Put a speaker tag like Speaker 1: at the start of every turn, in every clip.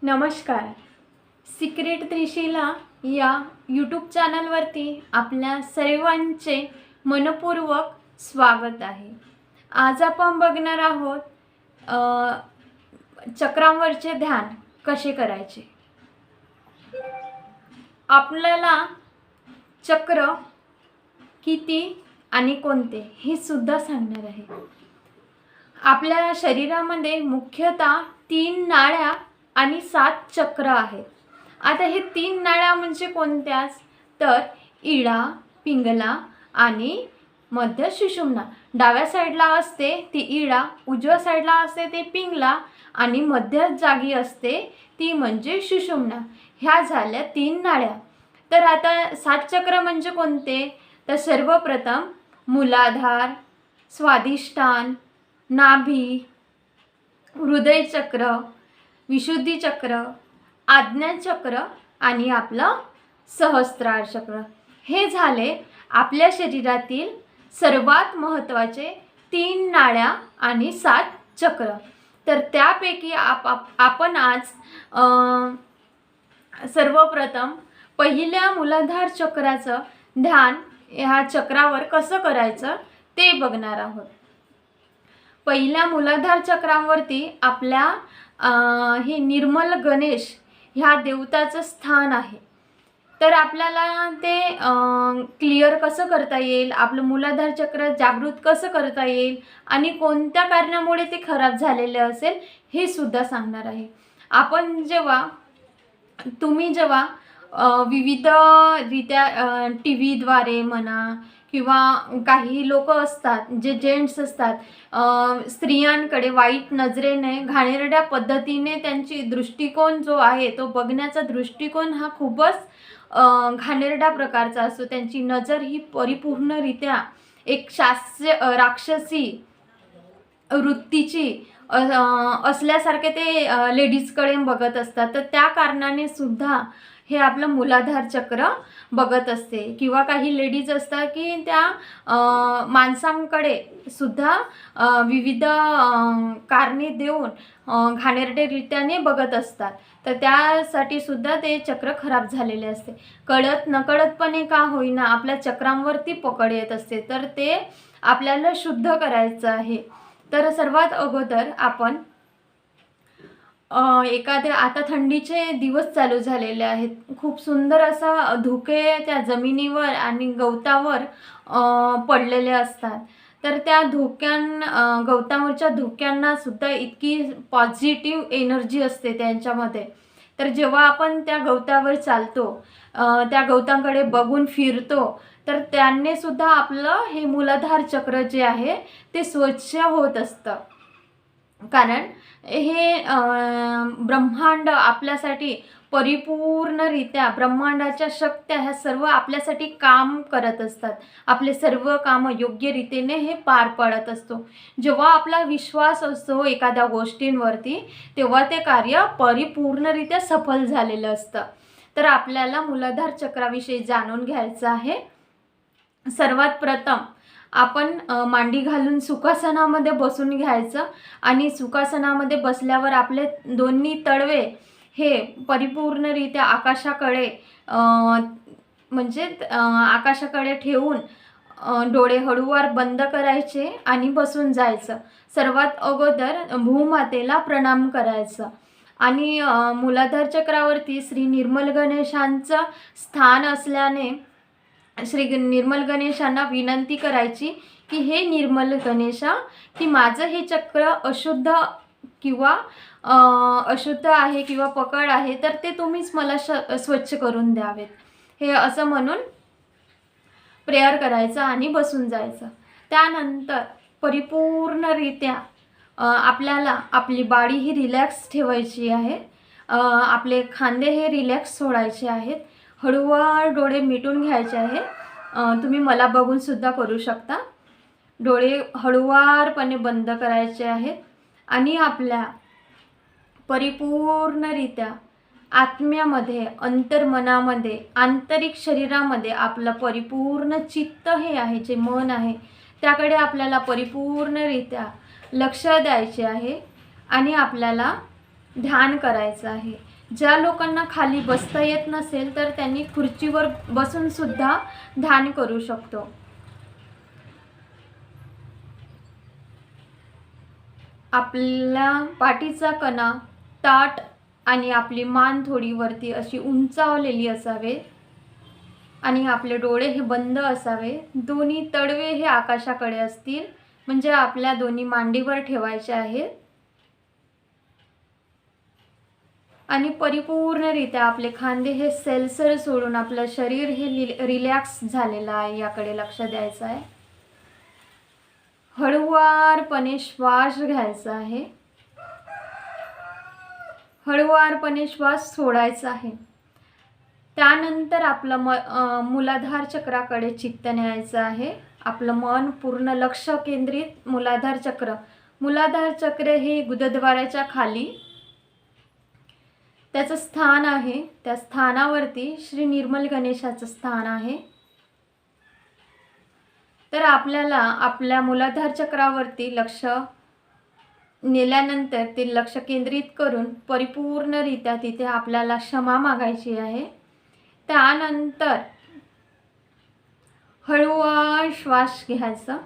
Speaker 1: नमस्कार. सिक्रेट त्रिशिला या यूट्यूब चॅनलवरती आपल्या सर्वांचे मनपूर्वक स्वागत आहे. आज आपण बघणार आहोत चक्रांवरचे ध्यान कसे करायचे. आपल्याला चक्र किती आणि कोणते हे सुद्धा सांगणार आहे. आपल्या शरीरामध्ये मुख्यतः 3 नाड्या आणि 7 चक्र आहेत. आता हे 3 नाड्या म्हणजे कोणत्याच तर इडा, पिंगला आणि मध्य सुषुम्ना. डाव्या साईडला असते ती इडा, उजव्या साईडला असते ते पिंगला आणि मध्य जागी असते ती म्हणजे सुषुम्ना. ह्या झाल्या 3 नाड्या. तर आता 7 चक्र म्हणजे कोणते तर सर्वप्रथम मूलाधार, स्वाधिष्ठान, नाभी, हृदय चक्र, विशुद्धी चक्र, आज्ञाचक्र आणि आपलं सहस्त्रार चक्र. हे झाले आपल्या शरीरातील सर्वात महत्त्वाचे 3 नाड्या आणि 7 चक्र. तर त्यापैकी आपण आज सर्वप्रथम पहिल्या मूलाधार चक्राचं ध्यान ह्या चक्रावर कसं करायचं ते बघणार आहोत. पहिल्या मूलाधार चक्रावरती आपल्या हे निर्मल गणेश ह्या देवताचं स्थान आहे. तर आपल्याला ते क्लिअर कसं करता येईल, आपलं मूलाधार चक्र जागृत कसं करता येईल आणि कोणत्या कारणामुळे ते खराब झालेले असेल हे सुद्धा सांगणार आहे. तुम्ही जेव्हा विविधरित्या TV द्वारे म्हणा किंवा काही लोक असतात जे जेंट्स असतात, स्त्रियांकडे वाईट नजरेने घाणेरड्या पद्धतीने त्यांची दृष्टिकोन जो आहे तो बघण्याचा दृष्टिकोन हा खूपच घाणेरड्या प्रकारचा असतो. त्यांची नजर ही परिपूर्णरित्या एक राक्षसी वृत्तीची असल्यासारखे ते लेडीजकडे बघत असतात. तर त्या कारणाने सुद्धा हे आपलं मूलाधार चक्र बघत असते. किंवा काही लेडीज असतात की त्या माणसांकडे सुद्धा विविध कारणे देऊन घाणेरडेरित्याने बघत असतात. तर त्यासाठी सुद्धा ते चक्र खराब झालेले असते. कळत नकळतपणे का होईना आपल्या चक्रांवरती पकड येत असते. तर ते आपल्याला शुद्ध करायचं आहे. तर सर्वात अगोदर आपण आता थंडीचे दिवस चालू झालेले आहेत. खूप सुंदर असा धुके त्या जमिनीवर आणि गवतावर पडलेले असतात. तर त्या गवतावरच्या धुक्यांना सुद्धा इतकी पॉझिटिव्ह एनर्जी असते त्यांच्यामध्ये. तर जेव्हा आपण त्या गवतावर चालतो, त्या गवतांकडे बघून फिरतो, तर त्याने सुद्धा आपलं हे मूलाधार चक्र जे आहे ते स्वच्छ होत असतं. कारण हे ब्रह्मांड आपल्यासाठी परिपूर्णरित्या ब्रह्मांडाच्या शक्त्या ह्या सर्व आपल्यासाठी काम करत असतात. आपले सर्व कामं योग्य रीतीने हे पार पाडत असतो. जेव्हा आपला विश्वास असतो एखाद्या गोष्टींवरती तेव्हा ते कार्य परिपूर्णरित्या सफल झालेलं असतं. तर आपल्याला मूलाधार चक्राविषयी जाणून घ्यायचं आहे. सर्वात प्रथम आपण मांडी घालून सुखासनामध्ये बसून घ्यायचं आणि सुखासनामध्ये बसल्यावर आपले दोन्ही तळवे हे परिपूर्णरित्या आकाशाकडे आकाशाकडे ठेवून डोळे हळूवार बंद करायचे आणि बसून जायचं. सर्वात अगोदर भूमातेला प्रणाम करायचं आणि मूलाधार चक्रावरती श्री निर्मल गणेशांचं स्थान असल्याने श्री निर्मल गणेशांना विनंती करायची की हे निर्मल गणेशा, की माझं हे चक्र अशुद्ध आहे किंवा पकड आहे तर ते तुम्हीच मला स्वच्छ करून द्यावेत. हे असं म्हणून प्रेयर करायचं आणि बसून जायचं. त्यानंतर परिपूर्णरित्या आपल्याला आपली बॉडी ही रिलॅक्स ठेवायची आहे. आपले खांदे हे रिलॅक्स सोडायचे आहेत. हळूवार डोळे मिटून घ्यायचे आहे. तुम्ही मला बघून सुद्धा करू शकता. डोळे हळूवारपणे बंद करायचे आहेत आणि आपल्या परिपूर्णरित्या आत्म्यामध्ये, अंतर्मनामध्ये, आंतरिक शरीरामध्ये आपलं परिपूर्ण चित्त हे आहे, जे मन आहे त्याकडे आपल्याला परिपूर्णरित्या लक्ष द्यायचे आहे आणि आपल्याला ध्यान करायचं आहे. ज्या लोकांना खाली बसता येत नसेल तर त्यांनी खुर्चीवर बसून सुद्धा ध्यान करू शकतो. आपल्या पाठीचा कणा ताठ आणि आपली मान थोडी वरती अशी उंचावलेली असावे आणि आपले डोळे हे बंद असावे. दोन्ही तळवे हे आकाशाकडे असतील, म्हणजे आपल्या दोन्ही मांडीवर ठेवायचे आहेत. आणि परिपूर्णरित्या आपले खांदे हे सैलसर सोडून आपलं शरीर हे रिलॅक्स झालेलं आहे याकडे लक्ष द्यायचं आहे. हळुवारपणे श्वास घ्यायचा आहे, हळुवारपणे श्वास सोडायचा आहे. त्यानंतर आपलं मूलाधार चक्राकडे चित्त न्यायचं आहे. आपलं मन पूर्ण लक्ष केंद्रित मूलाधार चक्र हे गुदद्वाराच्या खाली त्याचं स्थान आहे. त्या स्थानावरती श्री निर्मल गणेशाचं स्थान आहे. तर आपल्याला आपल्या मूलाधार चक्रावरती लक्ष नेल्यानंतर ते लक्ष केंद्रित करून परिपूर्णरित्या तिथे आपल्याला क्षमा मागायची आहे. त्यानंतर हळूवार श्वास घ्यायचा.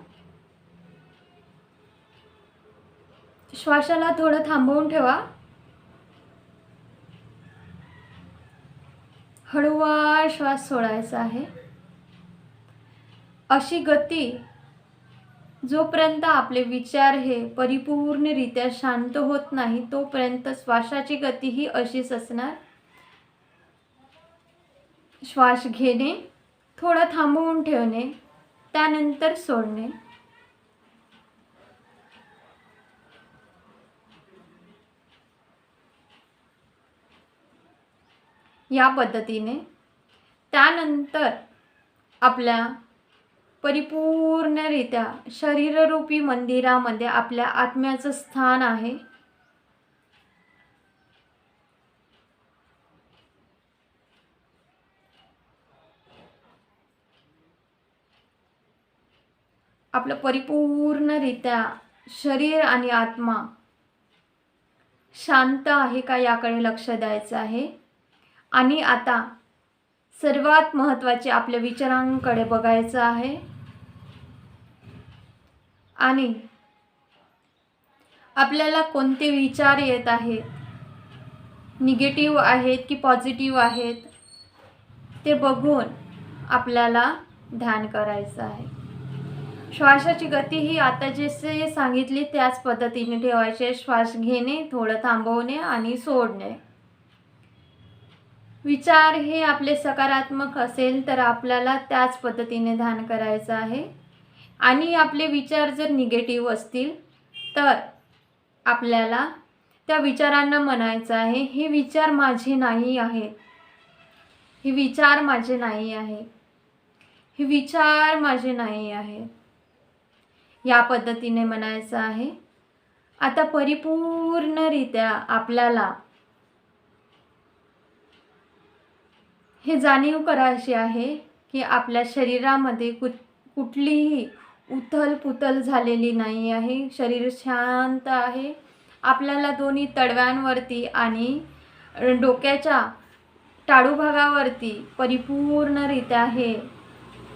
Speaker 1: श्वासाला थोडं थांबवून ठेवा. हळूवार श्वास सोडायचा आहे. अशी गती जोपर्यंत आपले विचार हे परिपूर्णरित्या शांत होत नाही तोपर्यंत श्वासाची गती ही अशीच असणार. श्वास घेणे, थोडं थांबवून ठेवणे, त्यानंतर सोडणे. या पद्धतीने त्यानंतर आपल्या परिपूर्णरित्या शरीररूपी मंदिरामध्ये आपल्या आत्म्याचं स्थान आहे. आपलं परिपूर्णरित्या शरीर आणि आत्मा शांत आहे का याकडे लक्ष द्यायचं आहे. आणि आता सर्वात महत्त्वाचे आपल्या विचारांकडे बघायचं आहे. आणि आपल्याला कोणते विचार येत आहेत, निगेटिव्ह आहेत की पॉझिटिव्ह आहेत, ते बघून आपल्याला ध्यान करायचं आहे. श्वासाची गती ही आता जसे सांगितली त्याच पद्धतीने ठेवायचे. श्वास घेणे, थोडं थांबवणे आणि सोडणे. विचार हे आपले सकारात्मक असेल तर आपल्याला त्याच पद्धतीने ध्यान करायचं आहे. आणि आपले विचार जर निगेटिव्ह असतील तर आपल्याला त्या विचारांना म्हणायचं आहे, हे विचार माझे नाही आहेत, हे विचार माझे नाही आहे, हे विचार माझे नाही आहे, या पद्धतीने म्हणायचं आहे. आता परिपूर्णरित्या आपल्याला हे जाणीव करायची आहे की आपल्या शरीरामध्ये कुठलीही उथल-पुथल झालेली नाही आहे. शरीर शांत आहे. आपल्याला दोन्ही तळव्यांवरती आणि डोक्याच्या टाळू भागावरती परिपूर्णरित्या हे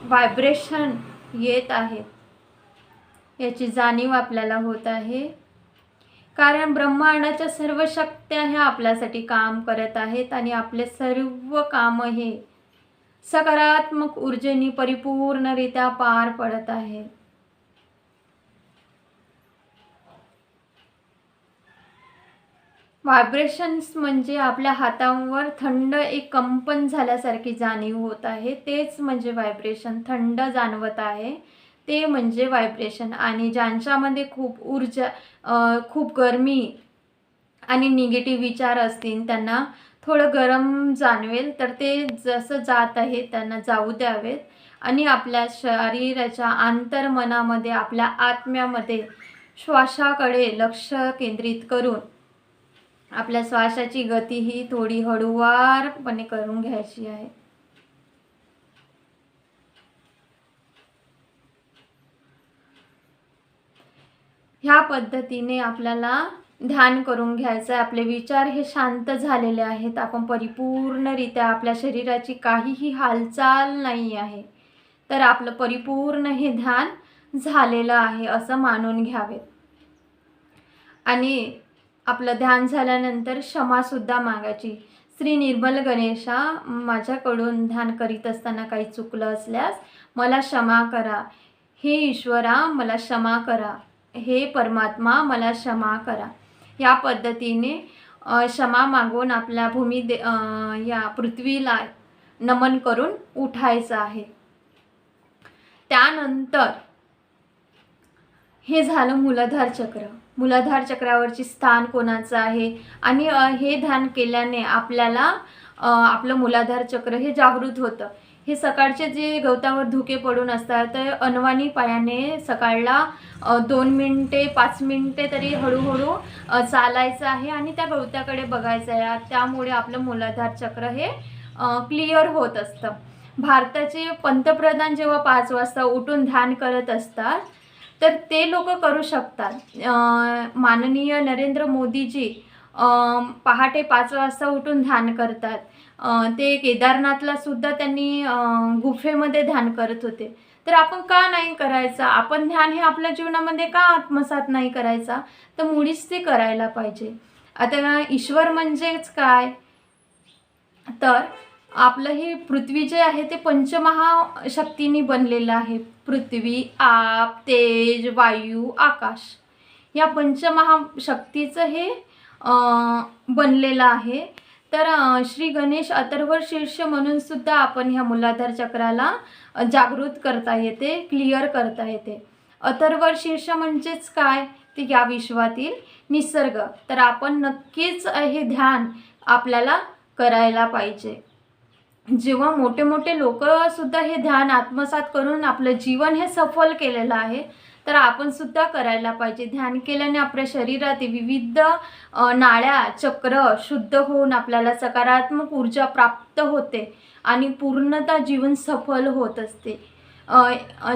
Speaker 1: व्हायब्रेशन येत आहेत, याची जाणीव आपल्याला होत आहे. कारण ब्रह्मांडाच्या सर्व शक्त्या ह्या आपल्यासाठी काम करत आहेत आणि आपले सर्व काम हे सकारात्मक ऊर्जेने परिपूर्णरित्या पार पडत आहे. व्हायब्रेशन्स म्हणजे आपल्या हातांवर थंड एक कंपन झाल्यासारखी जाणीव होत आहे, तेच म्हणजे व्हायब्रेशन. थंड जाणवत आहे ते म्हणजे व्हायब्रेशन. आणि ज्यांच्यामध्ये खूप ऊर्जा, खूप गरमी आणि निगेटिव्ह विचार असतील त्यांना थोडं गरम जाणवेल, तर ते जसं जात आहे त्यांना जाऊ द्यावेत. आणि आपल्या शरीराच्या अंतर्मनामध्ये, आपल्या आत्म्यामध्ये श्वासाकडे लक्ष केंद्रित करून आपल्या श्वासाची गती ही थोडी हळूवारपणे करून घ्यायची आहे. ह्या पद्धतीने आपल्याला ध्यान करून घ्यायचं आहे. आपले विचार हे शांत झालेले आहेत. आपण परिपूर्णरित्या आपल्या शरीराची काहीही हालचाल नाही आहे. तर आपलं परिपूर्ण हे ध्यान झालेलं आहे असं मानून घ्यावे. आणि आपलं ध्यान झाल्यानंतर क्षमासुद्धा मागायची. श्री निर्मल गणेशा, माझ्याकडून ध्यान करीत असताना काही चुकलं असल्यास मला क्षमा करा. हे ईश्वरा मला क्षमा करा. हे परमात्मा मला क्षमा करा. या पद्धतीने क्षमा मागून आपल्या या पृथ्वीला नमन करून उठायचं आहे. त्यानंतर हे झालं मूलाधार चक्र. मूलाधार चक्रावरची स्थान कोणाचं आहे आणि हे ध्यान केल्याने आपल्याला आपलं मूलाधार चक्र हे जागृत होतं. हे सकाळचे जे गवतावर धुके पडून असतात तर अनवाणी पायाने सकाळला 2 मिनिटे 5 मिनिटे तरी हळूहळू चालायचं आहे आणि त्या गवत्याकडे बघायचं आहे. त्यामुळे आपलं मूलाधार चक्र हे क्लिअर होत असतं. भारताचे पंतप्रधान जेव्हा 5 वाजता उठून ध्यान करत असतात तर ते लोक करू शकतात. माननीय नरेंद्र मोदीजी पहाटे 5 वाजता उठून ध्यान करतात. ते केदारनाथला सुद्धा त्यांनी गुफेमध्ये ध्यान करत होते. तर आपण का नाही करायचं? आपण ध्यान हे आपल्या जीवनामध्ये का आत्मसात नाही करायचा? तर मुळीच ते करायला पाहिजे. आता ईश्वर म्हणजेच काय? तर आपलं हे पृथ्वी जे आहे ते पंचमहाशक्तींनी बनलेलं आहे. पृथ्वी, आप, तेज, वायू, आकाश या पंचमहाशक्तीचं हे बनलेलं आहे. तर श्री गणेश अथर्व शीर्ष म्हणून सुद्धा आपण ह्या मूलाधार चक्राला जागृत करता येते, क्लिअर करता येते. अथर्व शीर्ष म्हणजेच काय? ते या विश्वातील निसर्ग. तर आपण नक्कीच हे ध्यान आपल्याला करायला पाहिजे. जेव्हा मोठे मोठे लोक सुद्धा हे ध्यान आत्मसात करून आपलं जीवन हे सफल केलेलं आहे, तर आपण सुद्धा करायला पाहिजे. ध्यान केल्याने आपल्या शरीरात विविध नाड्या चक्र शुद्ध होऊन आपल्याला सकारात्मक ऊर्जा प्राप्त होते आणि पूर्णतः जीवन सफल होत असते.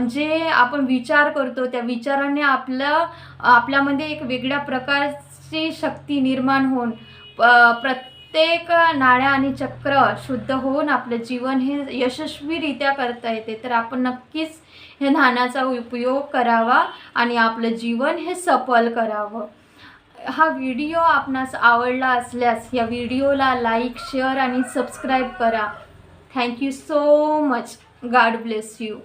Speaker 1: जे आपण विचार करतो त्या विचाराने आपल्यामध्ये एक वेगळ्या प्रकारची शक्ती निर्माण होऊन प्रत्येक नाड्या आणि चक्र शुद्ध होऊन आपलं जीवन हे यशस्वीरित्या करता येते. तर आपण नक्कीच हे ध्यानाचा उपयोग करावा आणि आपलं जीवन हे सफल करावं. हा व्हिडिओ आपणास आवडला असल्यास या व्हिडिओला लाईक, शेअर आणि सबस्क्राईब करा. Thank you so much. God bless you.